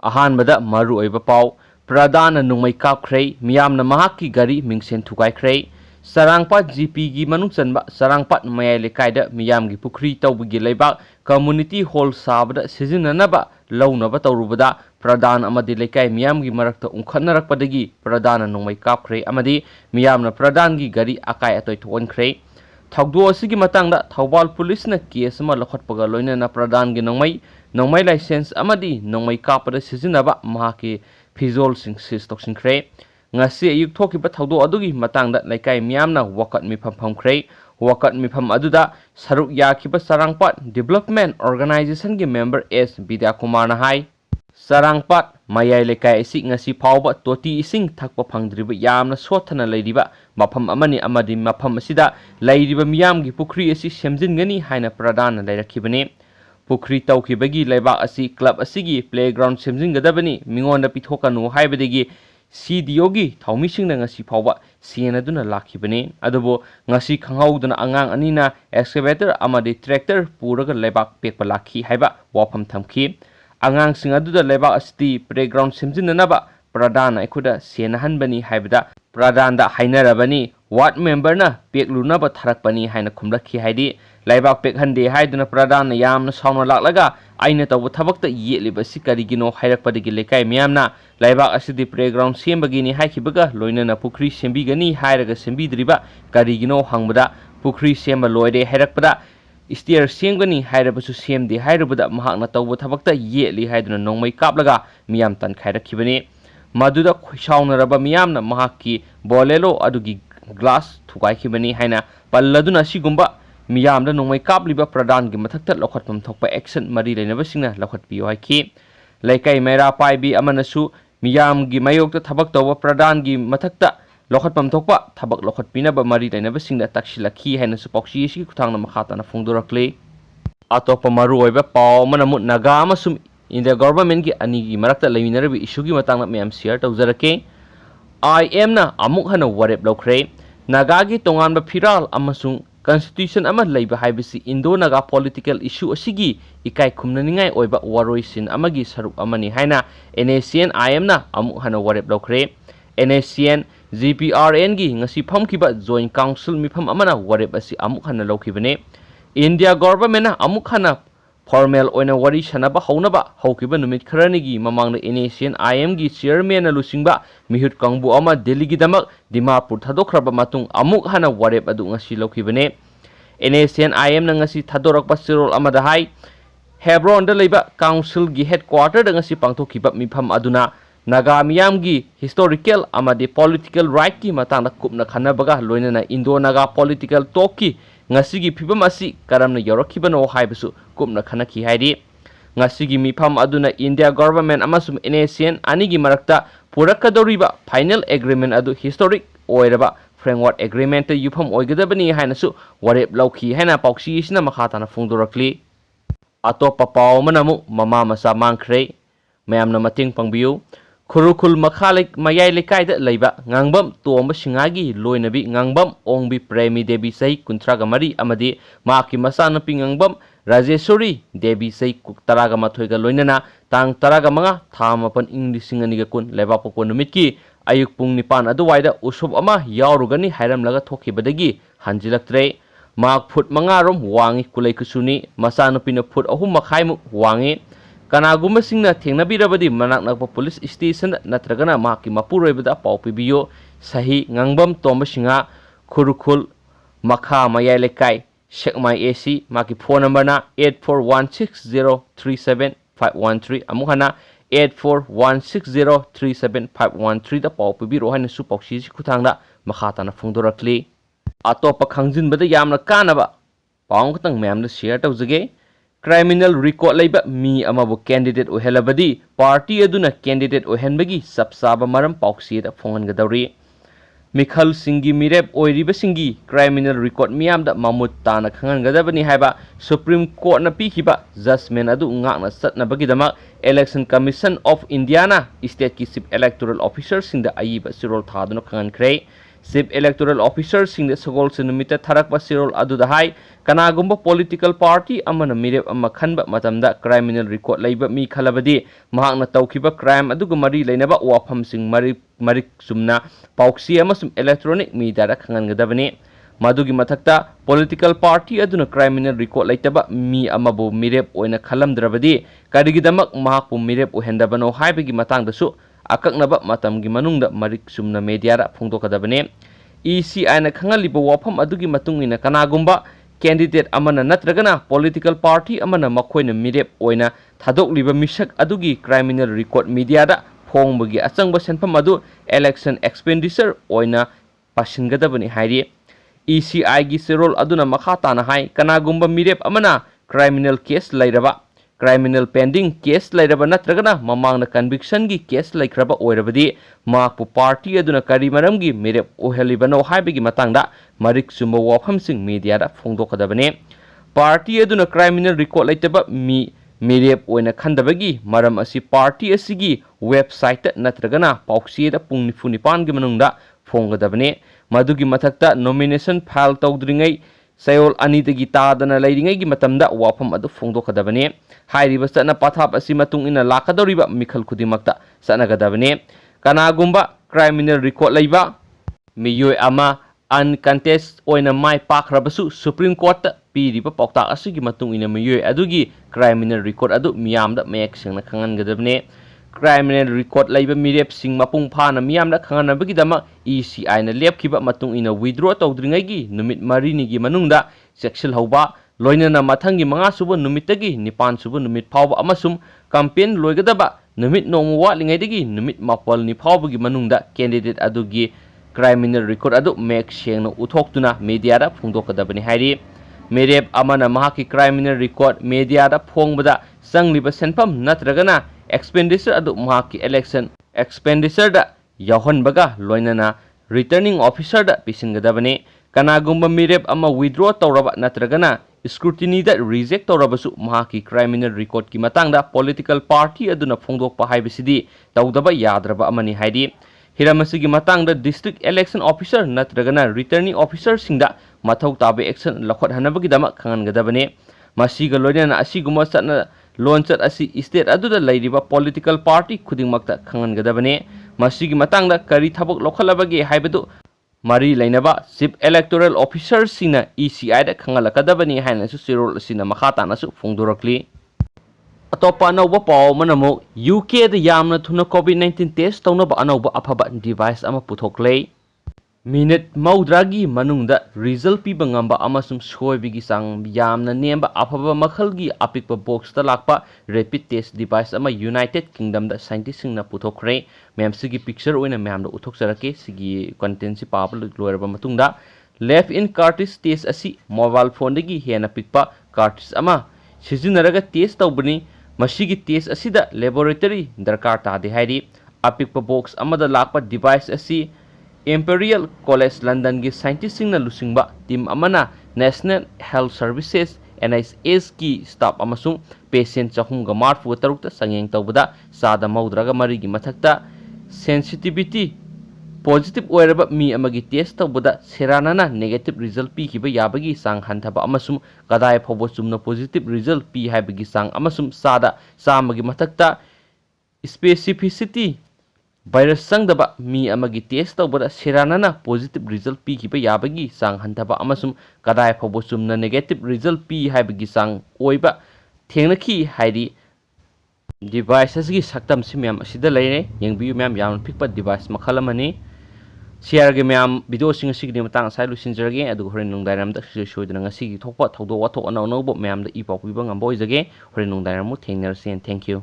अहानबदा मरु ओइबा पाव प्रधान नुंगमै कापख्रै मियामना महाकी गरी मिंगसेन थुगाइख्रै सरangpat GP gi manung chanba सरangpat mayai lekai da miyam gi pukri tawbgi leibak community hall sabada sizinanaba launaba tawrubada pradhan amadi lekai miyam gi marakta ungkhannarakpadagi pradhan nongmai kapkhre amadi miyamna pradhan gi gari akai atoi thonkhre thogdo asigi matangda Thawbal police na case ma lokhatpaga loinana pradhan gi nongmai license amadi nongmai kapada sizinaba mahaki fizol sing sistoksinkhre ngasi ayuk thoki ba thawdo adugi matangda laikai miyamna wakat mifam phamkhre wakat mifam aduda saruk yakhiba sarangpat development organization gi member S Vidya Kumar na hai sarangpat mayai laikai isi ngasi phawba toti ising thakpa phangdriba yamna sothana leiriba mafam amani amadi mafam asida leiriba miyam gi pukri asi semjingani haina pradhan leirakhibani pukri tawkhibagi leibak asi club asigi playground semjingadabani mingonda pithokanu haibadagi CDO gi thaumising na ngasi phawba siena duna lakhibani adubo ngasi khanghauduna angang anina excavator amadi tractor puraga lebak pekpa lakhi haiba wafam thamki angang sing aduda lebak asti playground simjinanaba pradhan ekhuda siena hanbani haibada pradhan da hainarabani ward member na peklunaba tharakpani haina khumlakhi haidi laibak pekhande haiduna pradhan yamna sauna laklaga aina tawba thabakta yeliba sikarigino hairakpadagi lekai miyamna laibak asidi playground sembagini haikibaga loinana pukri sembigani hairaga sembidriba karigino hangbada pukri semba loide hairakpada stair sengani hairabasu semde hairabada mahakna tawba thabakta yeli haiduna nongmai kaplaga miyam tan khairakhibani maduda khoisaunaraba miyamna mahakki bolelo adugi glass thugaikibani haina palladuna sigumba miyamda nongmai kapliba pradhan gi mathakta lokhatpam thokpa action mari leinabasingna lokhatpiyo haiki laikai maira paibi amanasu miyam gi mayokta thabak tawba pradhan gi mathakta lokhatpam thokpa thabak lokhatpinaba mari leinabasingna taksilakhi haina su pokshi isi kuthangna makhatana phongdorakle atopa maru oiba paw manamu naga amasum India government gi ani gi marakta leminarabi issue gi matangna miyam share tawjarake IM na amuk hana warep lokre naga gi tonganba phiral amasung Constitution ama leiba haibisi Indo Naga political issue asigi ikai khumnaningai oiba waroisin amagi saruk amani haina NACN IM na amu hana warep lokre NACN GPRN gi ngasi phamkiba joint council mifam amana warep asi amu hana lokhibane India government na amu hana formal oina wari sanaba haunaba haukiba numit kharani gi mamangna NACN IM gi chairman na lusingba mihut kangbu ama Delhi gi damak Dimapur thadokraba matung amuk hana warep adu ngasi lokhibane NACN IM na ngasi thadorakba sirol amada hai Hebron da leiba council gi headquarter da ngasi pangthokiba mifam aduna Naga miyam gi historical amadi political right ki matangda kupna khanabaga loinana Indo Naga political talk ki ngasi gi phibam asi karamna yorakhibano haibasu kupna khanaki haidi ngasi gi mifam aduna India government amasum NACN ani gi marakta purakadoriba final agreement adu historic oiraba framework agreement yufam oigadabani hainasu warep lauki haina pauksi isina makhatana phongdorakli atopa paw manamu mama masa mangkhre mayamna mating pangbiu khurukul makhalik mayai lekai da leiba ngangbam tomba singagi loinabi ngangbam ongbi premi devi sai kuntraga mari amadi maki masana pingangbam Rajeshwari Devi sai taraga mathoiga loinana tang taraga manga thamapan inglisingani ga kun leba poko numitki ayuk pung nipan aduwaida usub ama yaurugani hairam laga thokibadagi hanjilaktre mak phut manga rom wangi kulai kusuni masana pina phut ahum makhaimu wangi kanaguma singna thengnabirabadi manak nakpa police station natragana maki mapuroibada paupibiyo sahi ngangbam tomba singa khurukul makha mayai lekai Check my AC maki phone number na 8416037513 amuhana 8416037513 da paw pibiro haina su pawsi si khuthangda makhatana phongdorakli atopa khangjinbada yamna kanaba paw khutang mayamda share tawjage criminal record leiba mi amabu candidate ohelabadi party aduna candidate ohenbagi sabsaba maram pawsi da phongangadawri Mikhal Singhi Mirep Oiriba Singhi criminal record miyamda mamut tana khangangadabani haiba Supreme Court na pikiba judgment adu ngakna satnabagidamak Election Commission of India na state ki chief electoral officer singda ayiba sirol thaduna khangankre Chief Electoral Officer sing Sagol Sinumita Tarak Pasirol Adudahai, Kanagumba political party amana mirep amakhanba matamda criminal record laiba mi khalabadi mahakna tawkiba crime adugumari lainaba wafam sing marik sumna pauksi amasum electronic media da khangangadabani madugi mathakta political party aduna criminal record laitaba mi amabu mirep oina khalamdrabadi karigidamak mahakpu mirep ohendabano haibagi matangdasu akaknaba matamgi manungda marik sumna media ra phongdokadabane ECI na khangaliba wafam adugi matungina kanagumba candidate amana natragana political party amana makoina mirep oina thadokliba misak adugi criminal record media da phongbagi achangba senpam adu election expenditure oina pasingadabani hairi ECI gi serol aduna makha tana hai kanagumba mirep amana criminal case lairaba criminal pending case lairaba natragana mamangna conviction gi case laikraba oirabadi makpu party aduna kari maramgi mirep ohelibano haibagi matangda marik sumba wafam sing media da phongdokadabane party aduna criminal record laitaba mi mirep oina khandabagi maram asi party asigi website natragana pauksi da pung nifunipan gi manungda phonggadabane madugi mathakta nomination file tawdringai sayol anidagi tadana lairingai gi matamda wafam adu phongdokadabane hairiba sana pathap asi matung ina lakadoriba mikhal khudimakta sanagadabane kanagumba criminal record laiba miyoi ama uncontested oina mai pakhrabasu Supreme Court piriba paukta asigi matung ina miyoi adugi criminal record adu miyamda mayek singna khangangadabane criminal record laiba mirep sing mapung phana miyamda khanganabagi dama ECI na lepkiba matung ina withdraw tawdringai gi numit marini gi manungda section hauba loinana mathangi manga suba numitagi nipan suba numit phawba amasum campaign loigadaba numit nomu watlingai dagi numit mapal ni phawbagi manungda candidate adugi criminal record adu mek sengna uthoktuna media da phongdokadabani hairi merep amana mahaki criminal record media da phongbada sangliba senpam natragana expenditure adu mahaki election expenditure da yahonbaga loinana returning officer da pisingadabani kanagumba mirep ama withdraw tawraba natragana scrutiny da reject tawrabasu mahaki criminal record ki matangda political party aduna phongdokpa haibisidi tawdaba yadraba amani haidi hiramasi matangda district election officer natragana returning officer singda mathau tabe action lakhot hanabagi dama khangangadabane masiga loinana asiguma satna launcher asi state aduda lairiba political party khudingmakta khangangadabane masigi matangda kari thabok lokhalabagi haibadu mari lainaba chief electoral officer sina ECI da khangalakadabani haina su sirol sina makhata na su phongdorakli atopa anauba paw manamo UK da yamna thuna COVID-19 test tawnaba anauba afaba device ama puthokle minute maudragi manungda result piba ngamba amasum soibigi sang yamna nemba afaba makhalgi apikpa box ta lakpa rapid test device ama United Kingdom da scientist singna puthokre memsigi picture oina memda uthokjarake sigi content si pablo loiraba matungda left in cartridge test asi mobile phone dagi hena pikpa cartridge ama sijinaraga test tawbani masigi test asida laboratory darkar ta de hairi apikpa box amada lakpa device asi Imperial College London gi scientist singna lusingba team amana National Health Services NHS ki staff amasung patient chahum ga marfu tarukta sangeng tawbada sada maudraga mari gi mathakta sensitivity positive oiraba mi amagi test tawbada seranana negative result pi kiba yabagi sang hanthaba amasum kadai phobo chumna positive result pi haibagi sang amasum sada samagi mathakta specificity virus sangdaba mi amagi test tawbada seranana positive result pi kiba yabagi sang hanthaba amasum kadai phobo chumna negative result pi haibagi sang oiba thengnaki hairi devices gi saktam simyam asida leine yengbiu myam yam pikpa device makhalamani share ge myam video sing signi matang sai lusinjrage adu horen nungdairam da shoidana ngasi gi thokpa thawdo wathok anau no bo myam da ipaw piba ngamboi jage horen nungdairam mu thengner sen thank you